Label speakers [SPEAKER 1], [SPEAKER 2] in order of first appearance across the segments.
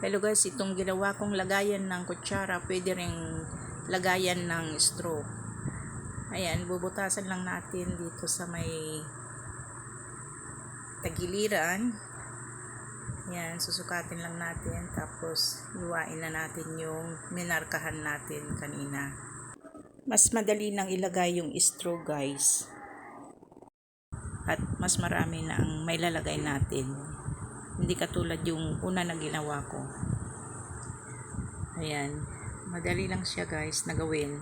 [SPEAKER 1] Hello guys, itong ginawa kong lagayan ng kutsara, pwede ring lagayan ng straw. Ayan, bubutasan lang natin dito sa may tagiliran. Ayan, susukatin lang natin, tapos iwain na natin yung minarkahan natin kanina. Mas madali nang ilagay yung straw guys. At mas marami na ang may lalagay natin. Hindi katulad yung una na ginawa ko. Ayan, madali lang siya guys na gawin.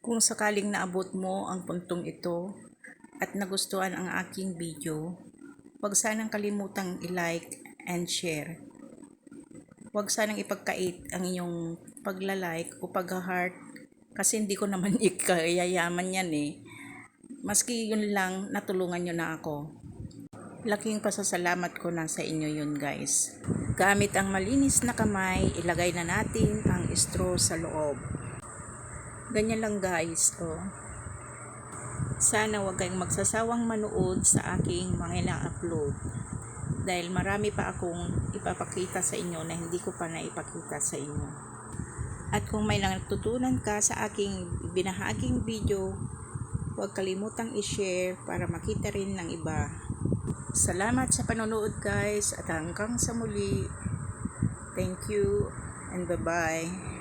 [SPEAKER 1] Kung sakaling naabot mo ang puntong ito at nagustuhan ang aking video, huwag sanang kalimutang i-like and share. Huwag sanang ipagkait ang inyong pagla-like o pag-heart kasi hindi ko naman ikayayaman yan eh. Maski yun lang, natulungan nyo na ako. Laking pasasalamat ko na sa inyo yun guys. Gamit ang malinis na kamay, ilagay na natin ang straw sa loob. Ganyan lang guys. Oh. Sana huwag kayong magsasawang manood sa aking mga ina-upload. Dahil marami pa akong ipapakita sa inyo na hindi ko pa naipakita sa inyo. At kung may natutunan ka sa aking binahaging video, huwag kalimutang i-share para makita rin ng iba. Salamat sa panonood guys at hanggang sa muli. Thank you and bye-bye.